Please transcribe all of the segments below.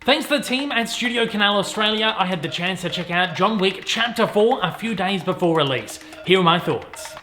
Thanks to the team at Studio Canal Australia, I had the chance to check out John Wick Chapter 4 a few days before release. Here are my thoughts.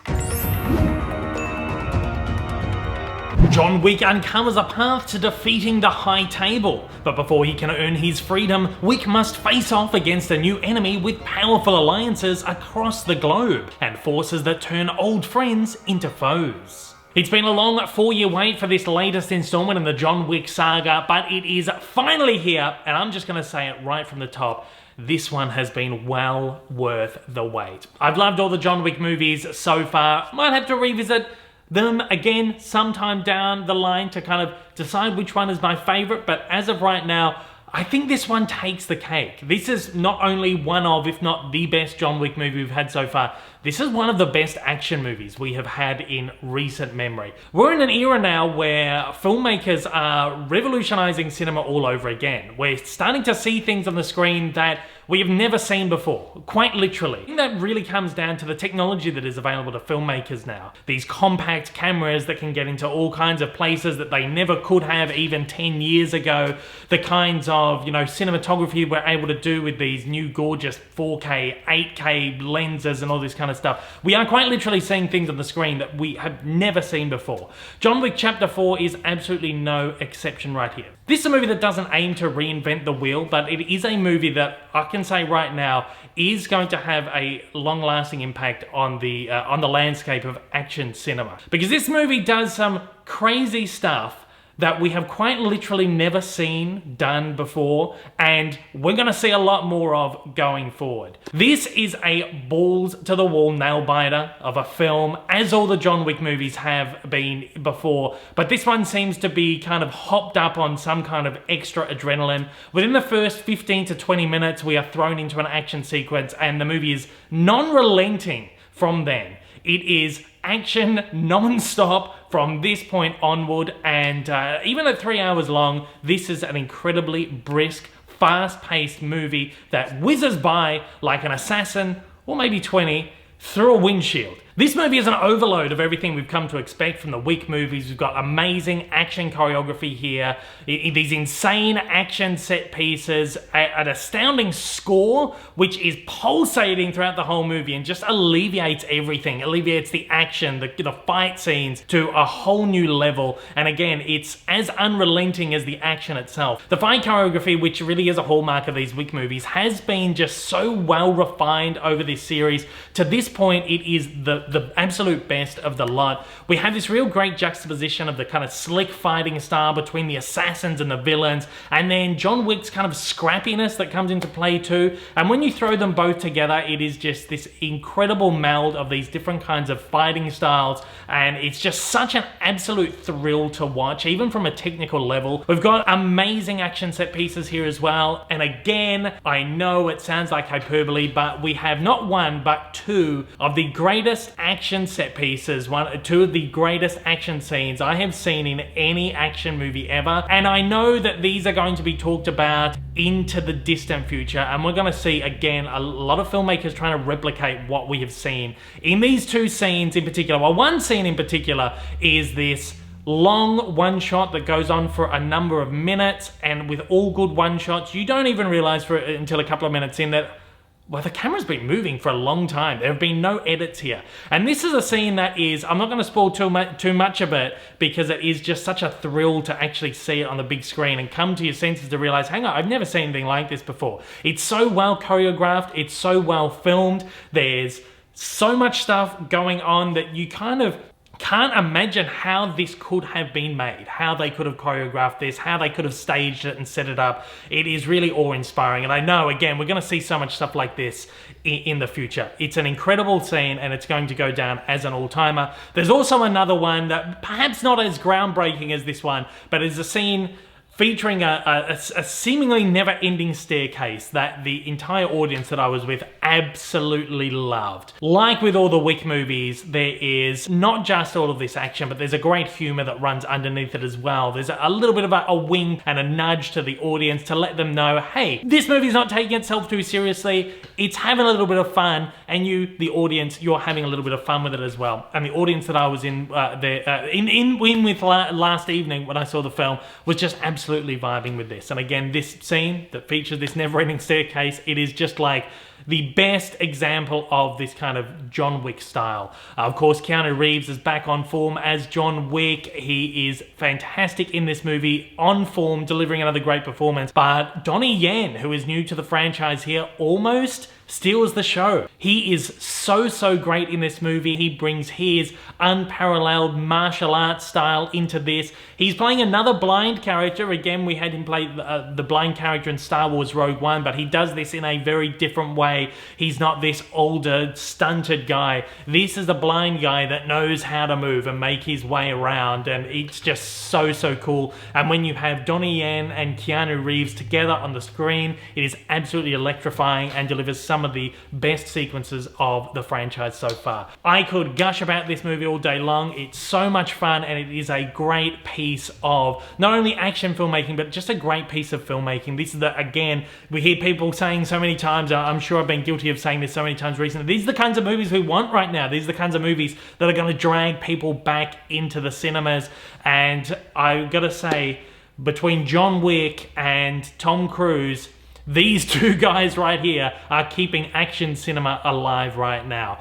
John Wick uncovers a path to defeating the High Table, but before he can earn his freedom, Wick must face off against a new enemy with powerful alliances across the globe, and forces that turn old friends into foes. It's been a long 4-year wait for this latest installment in the John Wick saga, but it is finally here, and I'm just going to say it right from the top. This one has been well worth the wait. I've loved all the John Wick movies so far. Might have to revisit them again sometime down the line to kind of decide which one is my favorite, but as of right now, I think this one takes the cake. This is not only one of, if not the best John Wick movie we've had so far, this is one of the best action movies we have had in recent memory. We're in an era now where filmmakers are revolutionizing cinema all over again. We're starting to see things on the screen that we have never seen before, quite literally. I think that really comes down to the technology that is available to filmmakers now. These compact cameras that can get into all kinds of places that they never could have even 10 years ago. The kinds of, cinematography we're able to do with these new gorgeous 4K, 8K lenses and all this kind of stuff. We are quite literally seeing things on the screen that we have never seen before. John Wick Chapter 4 is absolutely no exception right here. This is a movie that doesn't aim to reinvent the wheel, but it is a movie that I can say right now is going to have a long-lasting impact on the landscape of action cinema. Because this movie does some crazy stuff that we have quite literally never seen done before, and we're gonna see a lot more of going forward. This is a balls-to-the-wall nail-biter of a film, as all the John Wick movies have been before, but this one seems to be kind of hopped up on some kind of extra adrenaline. Within the first 15 to 20 minutes, we are thrown into an action sequence, and the movie is non-relenting from then. It is action non-stop from this point onward, and even at 3 hours long, this is an incredibly brisk, fast-paced movie that whizzes by like an assassin, or maybe 20, through a windshield. This movie is an overload of everything we've come to expect from the Wick movies. We've got amazing action choreography here, these insane action set pieces, an astounding score which is pulsating throughout the whole movie and just alleviates everything, alleviates the action, the fight scenes to a whole new level. And again, it's as unrelenting as the action itself. The fight choreography, which really is a hallmark of these Wick movies, has been just so well refined over this series. To this point, it is the absolute best of the lot. We have this real great juxtaposition of the kind of slick fighting style between the assassins and the villains, and then John Wick's kind of scrappiness that comes into play too. And when you throw them both together, it is just this incredible meld of these different kinds of fighting styles, and it's just such an absolute thrill to watch, even from a technical level. We've got amazing action set pieces here as well, and again, I know it sounds like hyperbole, but we have not one, but two of the greatest action set pieces, two of the greatest action scenes I have seen in any action movie ever. And I know that these are going to be talked about into the distant future, and we're going to see again a lot of filmmakers trying to replicate what we have seen in these two scenes in particular. Well, one scene in particular is this long one shot that goes on for a number of minutes, and with all good one shots, you don't even realize until a couple of minutes in that, well, the camera's been moving for a long time. There have been no edits here. And this is a scene that is, I'm not going to spoil too much of it, because it is just such a thrill to actually see it on the big screen and come to your senses to realize, hang on, I've never seen anything like this before. It's so well choreographed, it's so well filmed, there's so much stuff going on that you kind of can't imagine how this could have been made, how they could have choreographed this, how they could have staged it and set it up. It is really awe-inspiring, and I know, again, we're going to see so much stuff like this in the future. It's an incredible scene, and it's going to go down as an all-timer. There's also another one that perhaps not as groundbreaking as this one, but is a scene featuring a seemingly never-ending staircase that the entire audience that I was with absolutely loved. Like with all the Wick movies, there is not just all of this action, but there's a great humor that runs underneath it as well. There's a little bit of a wink and a nudge to the audience to let them know, hey, this movie's not taking itself too seriously, it's having a little bit of fun, and you, the audience, you're having a little bit of fun with it as well. And the audience that I was in with last evening when I saw the film was just absolutely vibing with this. And again, this scene that features this never-ending staircase, it is just like the best example of this kind of John Wick style. Of course, Keanu Reeves is back on form as John Wick. He is fantastic in this movie, on form, delivering another great performance. But Donnie Yen, who is new to the franchise here, almost steals the show. He is so great in this movie. He brings his unparalleled martial arts style into this. He's playing another blind character. Again, we had him play the blind character in Star Wars Rogue One, but he does this in a very different way. He's not this older, stunted guy. This is a blind guy that knows how to move and make his way around, and it's just so cool. And when you have Donnie Yen and Keanu Reeves together on the screen, it is absolutely electrifying and delivers some of the best sequences of the franchise so far. I could gush about this movie all day long. It's so much fun, and it is a great piece of not only action filmmaking, but just a great piece of filmmaking. This is again, we hear people saying so many times, I'm sure I've been guilty of saying this so many times recently, these are the kinds of movies we want right now. These are the kinds of movies that are going to drag people back into the cinemas. And I've got to say, between John Wick and Tom Cruise, these two guys right here are keeping action cinema alive right now.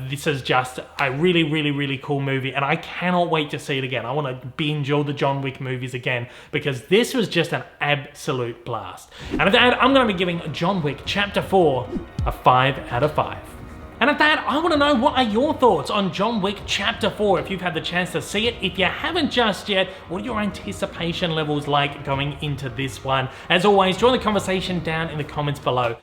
This is just a really cool movie, and I cannot wait to see it again. I want to binge all the John Wick movies again, because this was just an absolute blast. And at that, I'm going to be giving John Wick Chapter 4 a 5 out of 5. And at that, I want to know, what are your thoughts on John Wick Chapter 4 if you've had the chance to see it? If you haven't just yet, what are your anticipation levels like going into this one? As always, join the conversation down in the comments below.